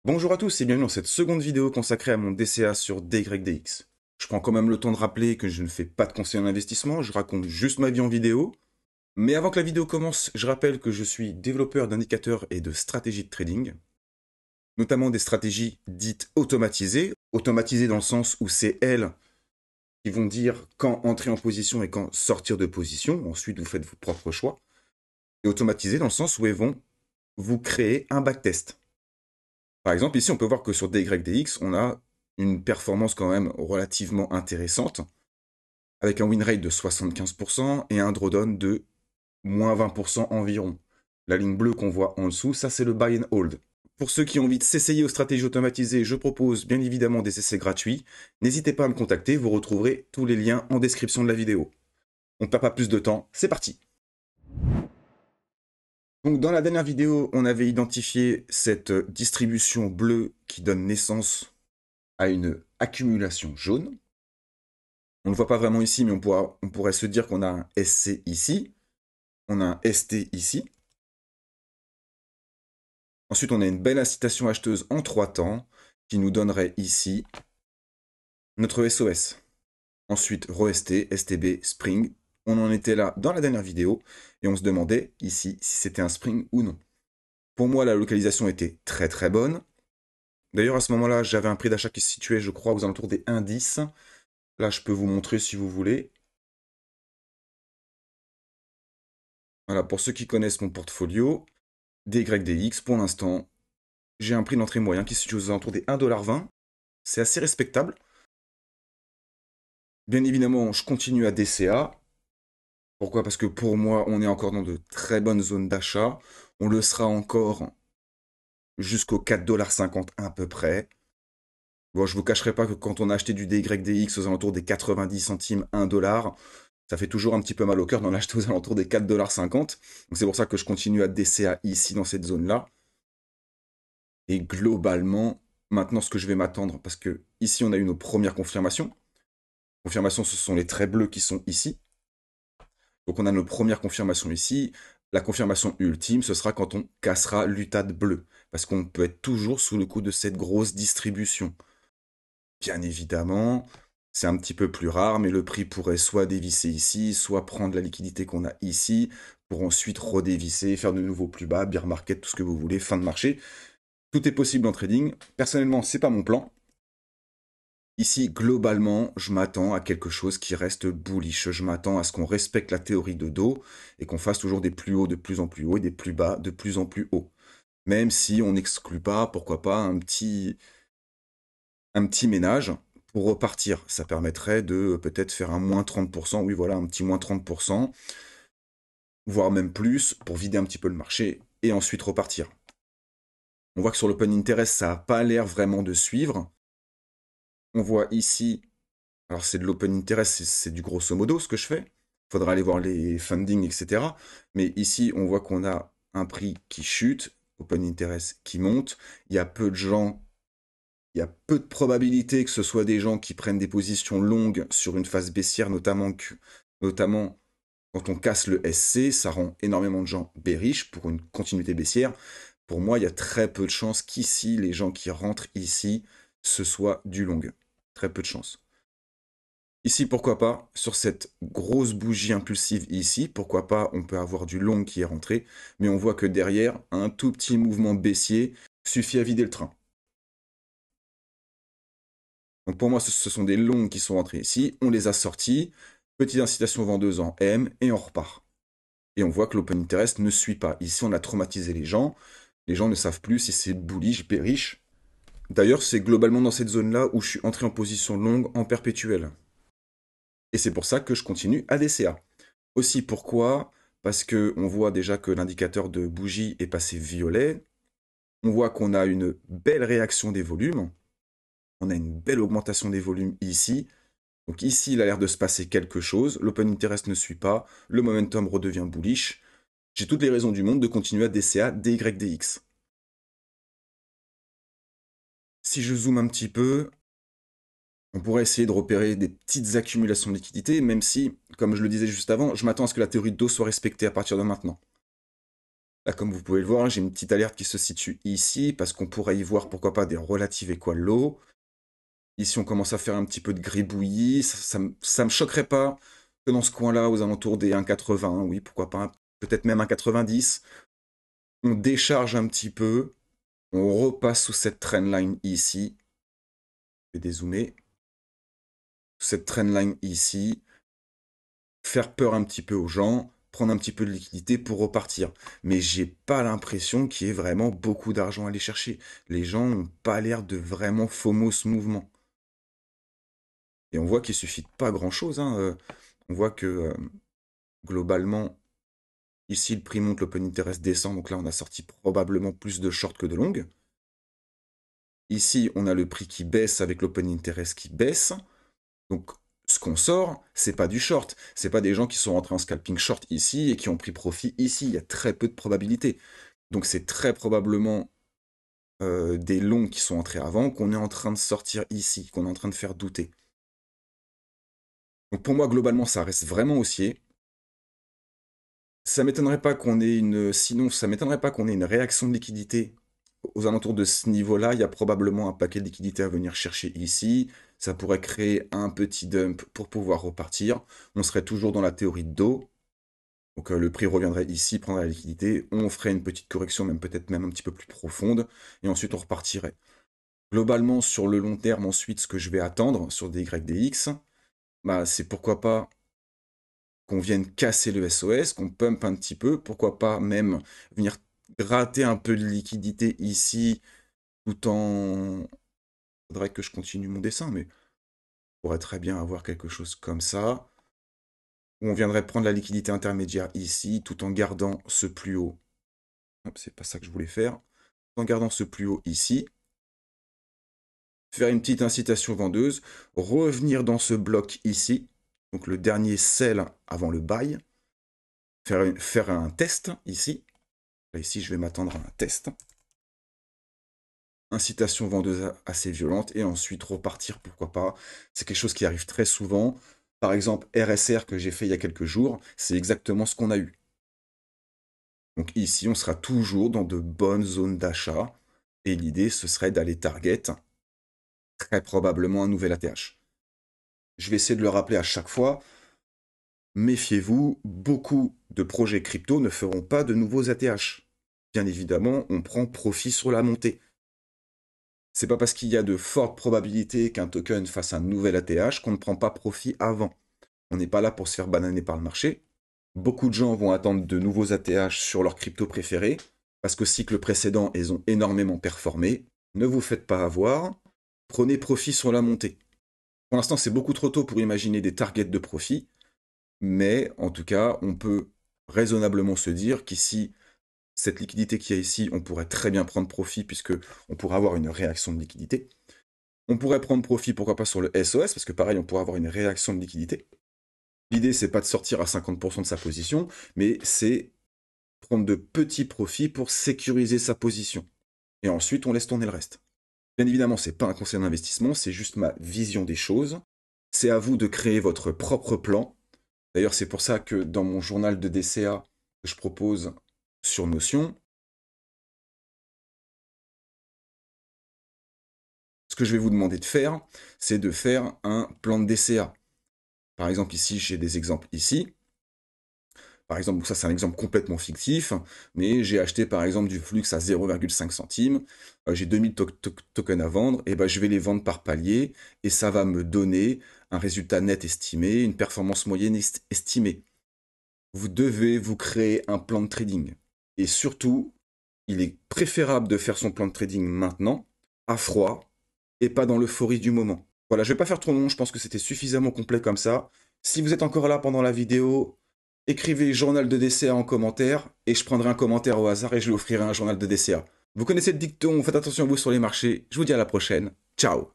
Bonjour à tous et bienvenue dans cette seconde vidéo consacrée à mon DCA sur DYDX. Je prends quand même le temps de rappeler que je ne fais pas de conseil en investissement, je raconte juste ma vie en vidéo. Mais avant que la vidéo commence, je rappelle que je suis développeur d'indicateurs et de stratégies de trading, notamment des stratégies dites automatisées. Automatisées dans le sens où c'est elles qui vont dire quand entrer en position et quand sortir de position. Ensuite, vous faites vos propres choix. Et automatisées dans le sens où elles vont vous créer un backtest. Par exemple, ici, on peut voir que sur DYDX, on a une performance quand même relativement intéressante, avec un win rate de 75% et un drawdown de moins 20% environ. La ligne bleue qu'on voit en dessous, ça c'est le buy and hold. Pour ceux qui ont envie de s'essayer aux stratégies automatisées, je propose bien évidemment des essais gratuits. N'hésitez pas à me contacter, vous retrouverez tous les liens en description de la vidéo. On ne perd pas plus de temps, c'est parti. Donc dans la dernière vidéo, on avait identifié cette distribution bleue qui donne naissance à une accumulation jaune. On ne le voit pas vraiment ici, mais on pourrait se dire qu'on a un SC ici, on a un ST ici. Ensuite, on a une belle incitation acheteuse en 3 temps qui nous donnerait ici notre SOS. Ensuite, ROST, STB, Spring. On en était là dans la dernière vidéo et on se demandait ici si c'était un Spring ou non. Pour moi, la localisation était très très bonne. D'ailleurs, à ce moment-là, j'avais un prix d'achat qui se situait, je crois, aux alentours des 1,10. Là, je peux vous montrer si vous voulez. Voilà, pour ceux qui connaissent mon portfolio, DYDX, pour l'instant, j'ai un prix d'entrée moyen qui se situe aux alentours des 1,20 $. C'est assez respectable. Bien évidemment, je continue à DCA. Pourquoi? Parce que pour moi, on est encore dans de très bonnes zones d'achat. On le sera encore jusqu'aux 4,50 $ à peu près. Bon, je vous cacherai pas que quand on a acheté du DYDX aux alentours des 90 centimes, 1 $, ça fait toujours un petit peu mal au cœur d'en acheter aux alentours des 4,50 $. Donc c'est pour ça que je continue à DCA ici dans cette zone-là. Et globalement, maintenant ce que je vais m'attendre, parce que ici on a eu nos premières confirmations. Confirmations, ce sont les traits bleus qui sont ici. Donc on a nos premières confirmations ici. La confirmation ultime, ce sera quand on cassera l'UTAD bleu. Parce qu'on peut être toujours sous le coup de cette grosse distribution. Bien évidemment, c'est un petit peu plus rare, mais le prix pourrait soit dévisser ici, soit prendre la liquidité qu'on a ici, pour ensuite redévisser, faire de nouveau plus bas, bear market, tout ce que vous voulez, fin de marché. Tout est possible en trading. Personnellement, c'est pas mon plan. Ici, globalement, je m'attends à quelque chose qui reste bullish. Je m'attends à ce qu'on respecte la théorie de dos et qu'on fasse toujours des plus hauts de plus en plus hauts et des plus bas de plus en plus hauts. Même si on n'exclut pas, pourquoi pas, un petit ménage pour repartir. Ça permettrait de peut-être faire un moins 30%. Oui, voilà, un petit moins 30%, voire même plus, pour vider un petit peu le marché et ensuite repartir. On voit que sur l'open interest, ça n'a pas l'air vraiment de suivre. On voit ici, alors c'est de l'open interest, c'est du grosso modo ce que je fais. Il faudra aller voir les funding, etc. Mais ici, on voit qu'on a un prix qui chute, open interest qui monte. Il y a peu de gens, il y a peu de probabilité que ce soit des gens qui prennent des positions longues sur une phase baissière, notamment quand on casse le SC, ça rend énormément de gens bearish pour une continuité baissière. Pour moi, il y a très peu de chances qu'ici, les gens qui rentrent ici, ce soit du long. Très peu de chances. Ici, pourquoi pas, sur cette grosse bougie impulsive ici, pourquoi pas, on peut avoir du long qui est rentré, mais on voit que derrière, un tout petit mouvement baissier suffit à vider le train. Donc pour moi, ce sont des longs qui sont rentrés ici, on les a sortis, petite incitation vendeuse en M, et on repart. Et on voit que l'open interest ne suit pas. Ici, on a traumatisé les gens ne savent plus si c'est bullish, bearish. D'ailleurs, c'est globalement dans cette zone-là où je suis entré en position longue en perpétuel. Et c'est pour ça que je continue à DCA. Aussi, pourquoi? Parce que on voit déjà que l'indicateur de bougie est passé violet. On voit qu'on a une belle réaction des volumes. On a une belle augmentation des volumes ici. Donc ici, il a l'air de se passer quelque chose. L'open interest ne suit pas. Le momentum redevient bullish. J'ai toutes les raisons du monde de continuer à DCA DYDX. Si je zoome un petit peu, on pourrait essayer de repérer des petites accumulations de liquidités, même si, comme je le disais juste avant, je m'attends à ce que la théorie de dos soit respectée à partir de maintenant. Là, comme vous pouvez le voir, j'ai une petite alerte qui se situe ici, parce qu'on pourrait y voir, pourquoi pas, des relatives equal low. Ici, on commence à faire un petit peu de gribouillis. Ça me choquerait pas que dans ce coin-là, aux alentours des 1,80, oui, pourquoi pas, peut-être même 1,90, on décharge un petit peu, on repasse sous cette trendline ici. Je vais dézoomer. Cette trendline ici, faire peur un petit peu aux gens, prendre un petit peu de liquidité pour repartir. Mais j'ai pas l'impression qu'il y ait vraiment beaucoup d'argent à aller chercher. Les gens n'ont pas l'air de vraiment FOMO ce mouvement. Et on voit qu'il suffit de pas grand-chose, hein. On voit que globalement, ici le prix monte, l'open interest descend, donc là on a sorti probablement plus de short que de long. Ici on a le prix qui baisse avec l'open interest qui baisse. Donc ce qu'on sort, c'est pas du short, c'est pas des gens qui sont rentrés en scalping short ici et qui ont pris profit ici, il y a très peu de probabilités. Donc c'est très probablement des longs qui sont entrés avant qu'on est en train de sortir ici, qu'on est en train de faire douter. Donc pour moi, globalement, ça reste vraiment haussier. Ça m'étonnerait pas qu'on ait sinon, ça m'étonnerait pas qu'on ait une réaction de liquidité aux alentours de ce niveau-là. Il y a probablement un paquet de liquidités à venir chercher ici. Ça pourrait créer un petit dump pour pouvoir repartir. On serait toujours dans la théorie de dos. Donc le prix reviendrait ici, prendrait la liquidité. On ferait une petite correction, même peut-être même un petit peu plus profonde. Et ensuite, on repartirait. Globalement, sur le long terme, ensuite, ce que je vais attendre sur des YDX, bah, c'est pourquoi pas qu'on vienne casser le SOS, qu'on pump un petit peu, pourquoi pas même venir gratter un peu de liquidité ici, tout en... Faudrait que je continue mon dessin, mais on pourrait très bien avoir quelque chose comme ça, où on viendrait prendre la liquidité intermédiaire ici, tout en gardant ce plus haut. C'est pas ça que je voulais faire. En gardant ce plus haut ici, faire une petite incitation vendeuse, revenir dans ce bloc ici, donc le dernier sell avant le buy, faire un test ici. Là, ici, je vais m'attendre à un test. Incitation vendeuse assez violente, et ensuite repartir, pourquoi pas. C'est quelque chose qui arrive très souvent. Par exemple, RSR que j'ai fait il y a quelques jours, c'est exactement ce qu'on a eu. Donc ici, on sera toujours dans de bonnes zones d'achat, et l'idée, ce serait d'aller target très probablement un nouvel ATH. Je vais essayer de le rappeler à chaque fois. Méfiez-vous, beaucoup de projets crypto ne feront pas de nouveaux ATH. Bien évidemment, on prend profit sur la montée. C'est pas parce qu'il y a de fortes probabilités qu'un token fasse un nouvel ATH qu'on ne prend pas profit avant. On n'est pas là pour se faire bananer par le marché. Beaucoup de gens vont attendre de nouveaux ATH sur leur crypto préféré, parce qu'au cycle précédent, ils ont énormément performé. Ne vous faites pas avoir, prenez profit sur la montée. Pour l'instant, c'est beaucoup trop tôt pour imaginer des targets de profit, mais en tout cas, on peut raisonnablement se dire qu'ici, cette liquidité qu'il y a ici, on pourrait très bien prendre profit puisque on pourrait avoir une réaction de liquidité. On pourrait prendre profit, pourquoi pas sur le SOS, parce que pareil, on pourrait avoir une réaction de liquidité. L'idée, c'est pas de sortir à 50% de sa position, mais c'est prendre de petits profits pour sécuriser sa position. Et ensuite, on laisse tourner le reste. Bien évidemment, c'est pas un conseil d'investissement, c'est juste ma vision des choses. C'est à vous de créer votre propre plan. D'ailleurs, c'est pour ça que dans mon journal de DCA que je propose sur Notion, ce que je vais vous demander de faire, c'est de faire un plan de DCA. Par exemple, ici, j'ai des exemples ici. Par exemple, ça c'est un exemple complètement fictif, mais j'ai acheté par exemple du flux à 0,5 centimes, j'ai 2000 tokens à vendre, et ben je vais les vendre par palier, et ça va me donner un résultat net estimé, une performance moyenne estimée. Vous devez vous créer un plan de trading. Et surtout, il est préférable de faire son plan de trading maintenant, à froid, et pas dans l'euphorie du moment. Voilà, je vais pas faire trop long, je pense que c'était suffisamment complet comme ça. Si vous êtes encore là pendant la vidéo, écrivez journal de DCA en commentaire, et je prendrai un commentaire au hasard et je lui offrirai un journal de DCA. Vous connaissez le dicton, faites attention à vous sur les marchés, je vous dis à la prochaine, ciao.